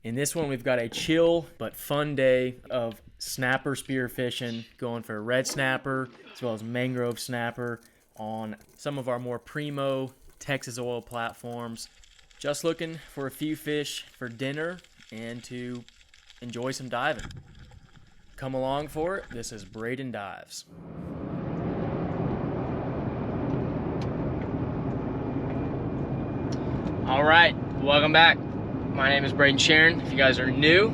In this one, we've got a chill but fun day of snapper spear fishing, going for a red snapper as well as mangrove snapper on some of our more primo Texas oil platforms. Just looking for a few fish for dinner and to enjoy some diving. Come along for it. This is Braden Dives. All right, welcome back. My name is bradensherron, if you guys are new,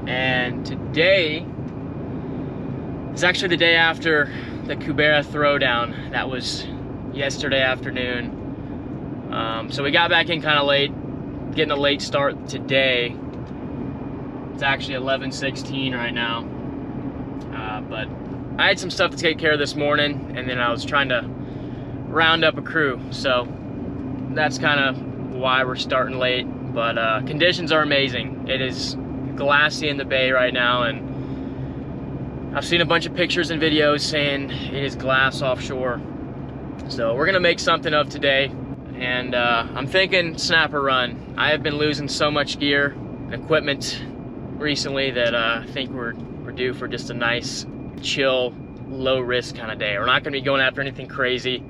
and today is actually the day after the Cubera Throwdown. That was yesterday afternoon. So we got back in kind of late, getting a late start today. It's actually 11:16 right now, but I had some stuff to take care of this morning, and then I was trying to round up a crew, so that's kind of why we're starting late. But conditions are amazing. It is glassy in the bay right now, and I've seen a bunch of pictures and videos saying it is glass offshore. So we're gonna make something of today, and I'm thinking snapper run. I have been losing so much gear and equipment recently that I think we're due for just a nice, chill, low risk kind of day. We're not gonna be going after anything crazy.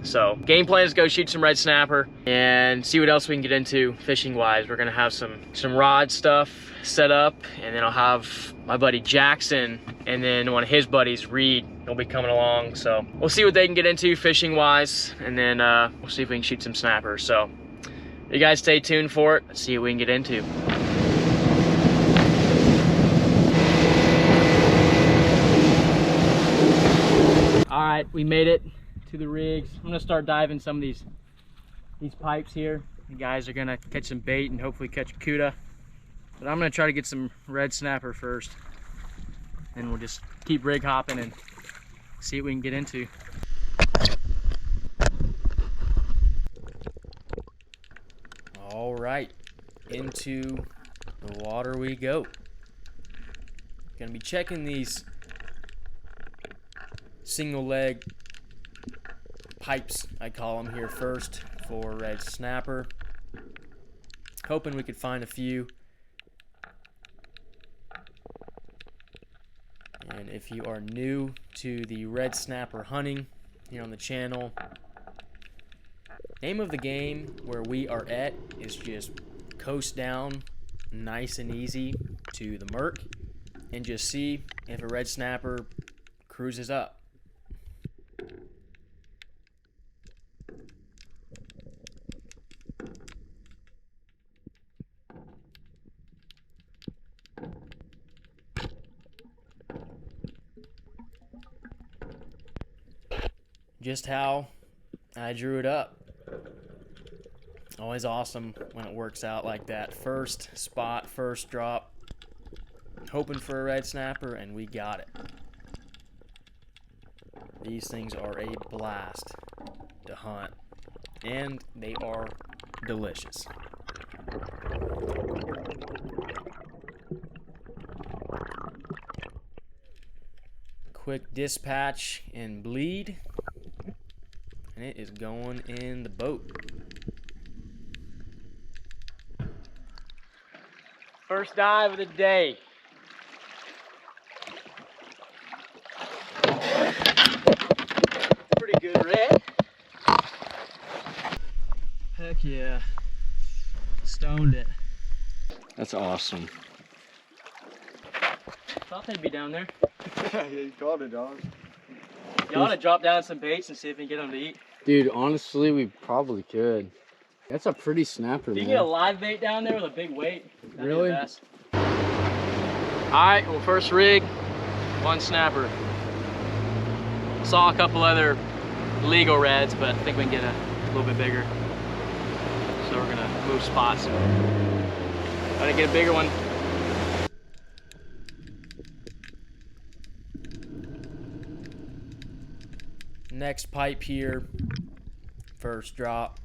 So game plan is go shoot some red snapper and see what else we can get into fishing wise. We're gonna have some rod stuff set up, and then I'll have my buddy Jackson and then one of his buddies, Reed, he'll be coming along. So we'll see what they can get into fishing wise, and then we'll see if we can shoot some snappers. So you guys stay tuned for it. Let's see what we can get into. All right, we made it to the rigs. I'm gonna start diving some of these pipes here. The guys are gonna catch some bait and hopefully catch a cuda, but I'm gonna try to get some red snapper first, and we'll just keep rig hopping and see what we can get into. All right, into the water we go. Gonna be checking these single leg pipes, I call them, here first for red snapper. Hoping we could find a few. And if you are new to the red snapper hunting here on the channel, name of the game where we are at is just coast down nice and easy to the murk and just see if a red snapper cruises up. Just how I drew it up. Always awesome when it works out like that. First spot, first drop, hoping for a red snapper, and we got it. These things are a blast to hunt, and they are delicious. Quick dispatch and bleed, and it is going in the boat. First dive of the day. Pretty good red. Heck yeah. Stoned it. That's awesome. Thought they'd be down there. Yeah, you caught it, dog. You ought to drop down some baits and see if we can get them to eat. Dude, honestly, we probably could. That's a pretty snapper, If you man. get a live bait down there with a big weight, that'd Really? be the best. Alright, well, first rig, one snapper. Saw a couple other legal reds, but I think we can get a little bit bigger. So we're gonna move spots. Try to get a bigger one. Next pipe here, first drop.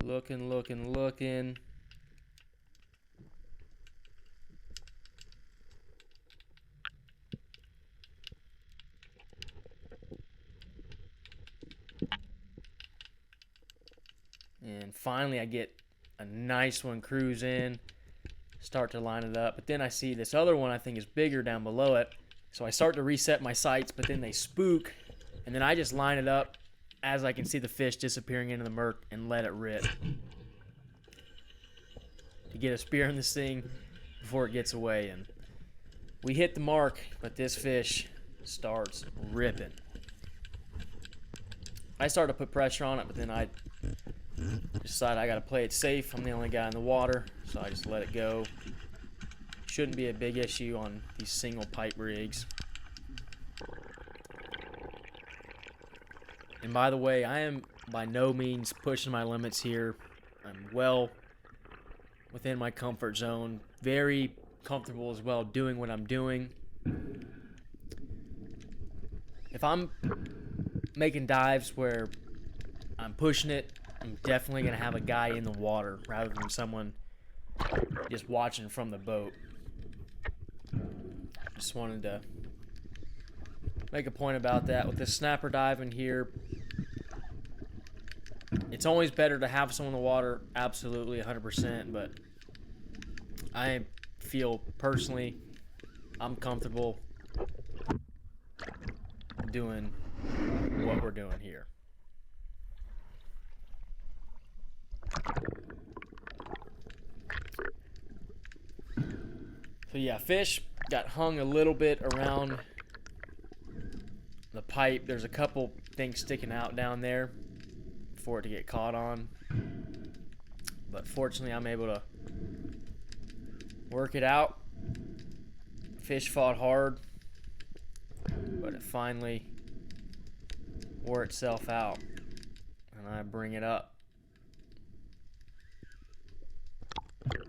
Looking, looking, looking. And finally I get a nice one cruise in, start to line it up. But then I see this other one I think is bigger down below it. So I start to reset my sights, but then they spook. And then I just line it up as I can see the fish disappearing into the murk and let it rip. To get a spear in this thing before it gets away. And we hit the mark, but this fish starts ripping. I start to put pressure on it, but then I decide I gotta play it safe. I'm the only guy in the water, so I just let it go. Shouldn't be a big issue on these single pipe rigs. And by the way, I am by no means pushing my limits here. I'm well within my comfort zone, very comfortable as well doing what I'm doing. If I'm making dives where I'm pushing it, I'm definitely going to have a guy in the water rather than someone just watching from the boat. Just wanted to make a point about that. With this snapper diving here, it's always better to have someone in the water, absolutely 100%, but I feel personally I'm comfortable doing what we're doing here. So yeah, fish got hung a little bit around the pipe. There's a couple things sticking out down there for it to get caught on. But fortunately, I'm able to work it out. Fish fought hard, but it finally wore itself out. And I bring it up. You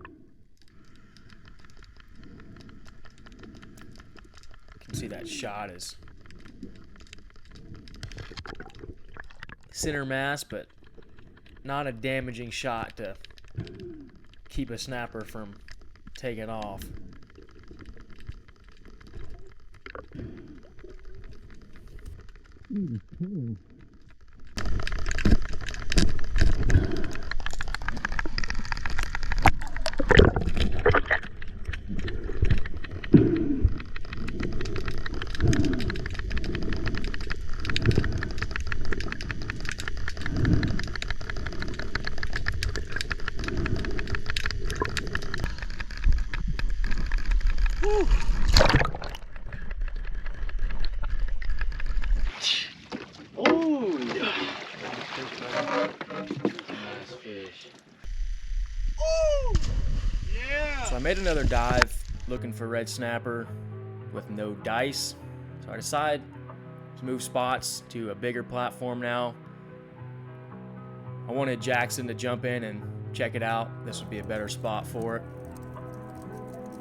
can see that shot is center mass, but not a damaging shot to keep a snapper from taking off. So I made another dive looking for red snapper with no dice. So I decide to move spots to a bigger platform now. I wanted Jackson to jump in and check it out. This would be a better spot for it.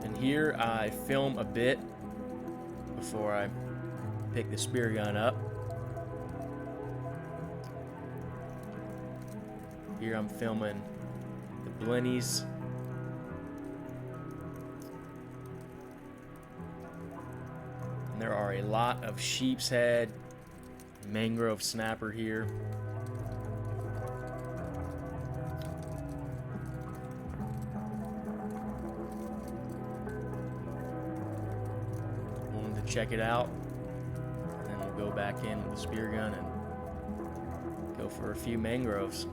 And here I film a bit before I pick the spear gun up. Here I'm filming the blennies. And there are a lot of sheep's head, mangrove snapper here. Wanted to check it out, and then we'll go back in with the spear gun and go for a few mangroves.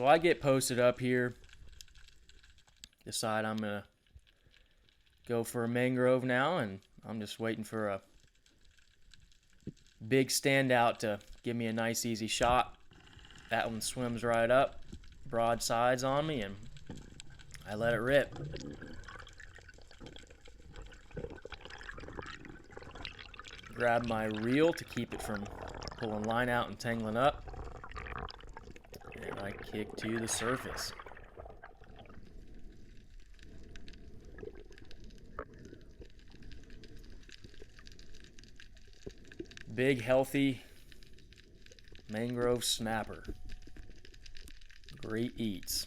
So I get posted up here, decide I'm gonna go for a mangrove now, and I'm just waiting for a big standout to give me a nice easy shot. That one swims right up, broadsides on me, and I let it rip. Grab my reel to keep it from pulling line out and tangling up, and I kick to the surface. Big, healthy mangrove snapper. Great eats.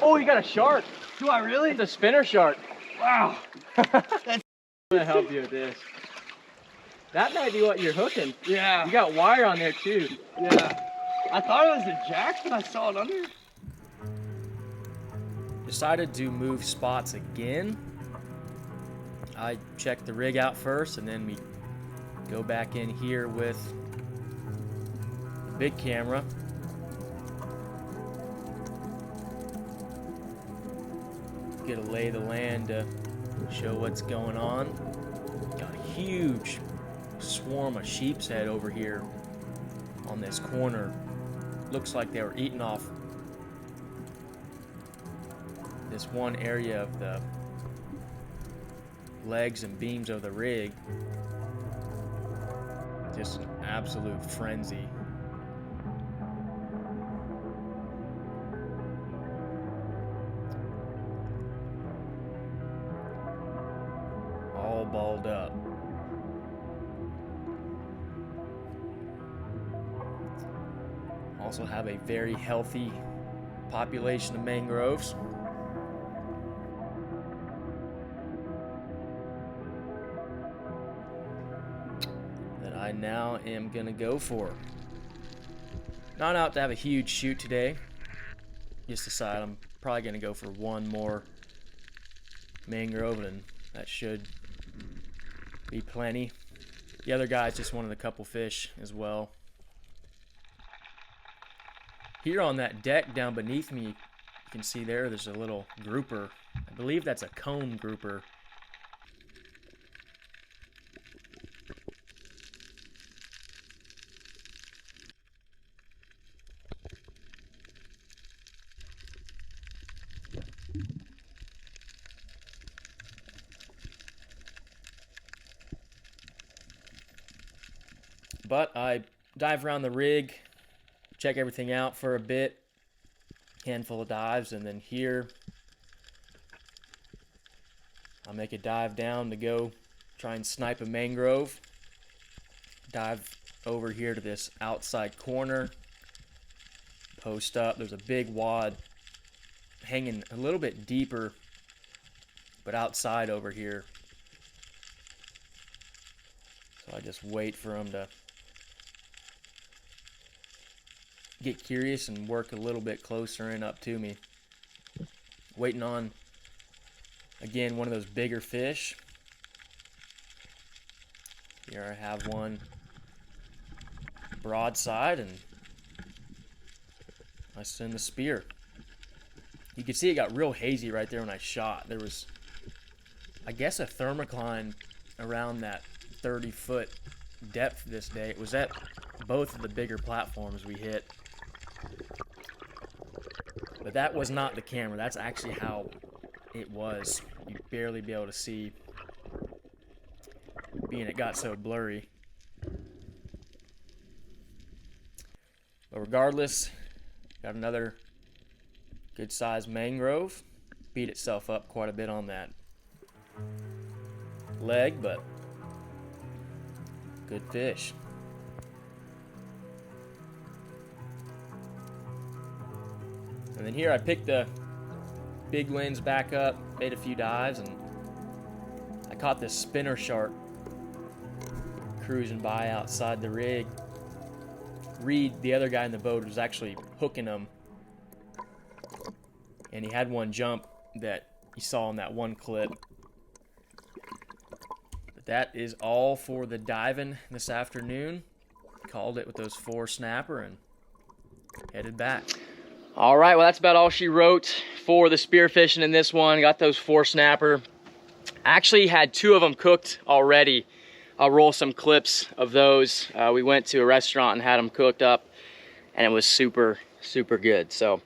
Oh, you got a shark. Do I really? It's a spinner shark. Wow. I'm gonna help you with this. That might be what you're hooking. Yeah. You got wire on there too. Yeah. I thought it was a jack when I saw it under. Decided to move spots again. I checked the rig out first, and then we go back in here with the big camera. Get a lay of the land to show what's going on. Got a huge swarm of sheep's head over here on this corner. Looks like they were eating off this one area of the legs and beams of the rig. Just an absolute frenzy. All balled up. Also have a very healthy population of mangroves. That I now am gonna go for. Not out to have a huge shoot today. Just decided I'm probably gonna go for one more mangrove, and that should be plenty. The other guys just wanted a couple fish as well. Here on that deck down beneath me, you can see there's a little grouper. I believe that's a cone grouper. But I dive around the rig, check everything out for a bit, handful of dives, and then here I'll make a dive down to go try and snipe a mangrove. Dive over here to this outside corner, post up. There's a big wad hanging a little bit deeper, but outside over here. So I just wait for them to get curious and work a little bit closer in up to me. Waiting on, again, one of those bigger fish. Here I have one broadside, and I send the spear. You can see it got real hazy right there when I shot. There was, I guess, a thermocline around that 30-foot depth this day. It was at both of the bigger platforms we hit. But that was not the camera. That's actually how it was. You'd barely be able to see, being it got so blurry. But regardless, got another good sized mangrove. Beat itself up quite a bit on that leg, but good fish. And then here I picked the big lens back up, made a few dives, and I caught this spinner shark cruising by outside the rig. Reed, the other guy in the boat, was actually hooking them, and he had one jump that you saw in that one clip. But that is all for the diving this afternoon. Called it with those 4 snapper and headed back. All right, well, that's about all she wrote for the spearfishing in this one. Got those 4 snapper. Actually had 2 of them cooked already. I'll roll some clips of those. We went to a restaurant and had them cooked up, and it was super, super good. So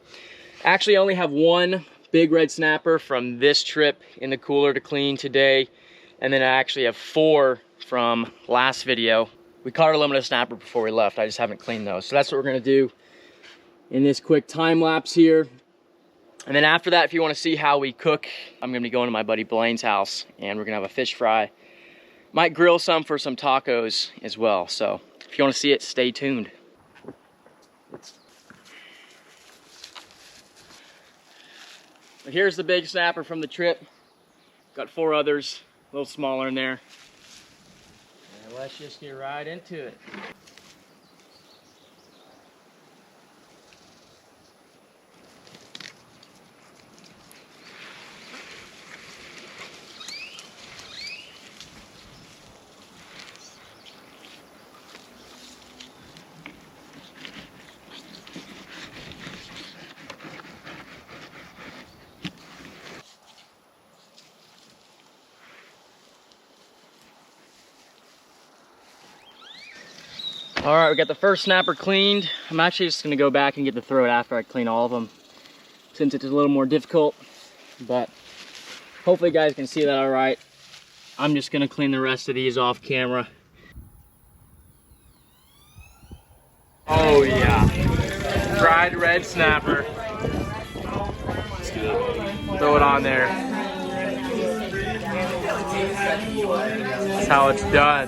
actually I only have 1 big red snapper from this trip in the cooler to clean today, and then I actually have 4 from last video. We caught our limited snapper before we left. I just haven't cleaned those. So that's what we're gonna do in this quick time lapse here. And then after that, if you wanna see how we cook, I'm gonna be going to my buddy Blaine's house, and we're gonna have a fish fry. Might grill some for some tacos as well. So if you wanna see it, stay tuned. But here's the big snapper from the trip. Got 4 others, a little smaller in there. And let's just get right into it. All right, we got the first snapper cleaned. I'm actually just gonna go back and get the throat after I clean all of them, since it's a little more difficult, but hopefully you guys can see that all right. I'm just gonna clean the rest of these off camera. Oh yeah, fried red snapper. Throw it on there. That's how it's done.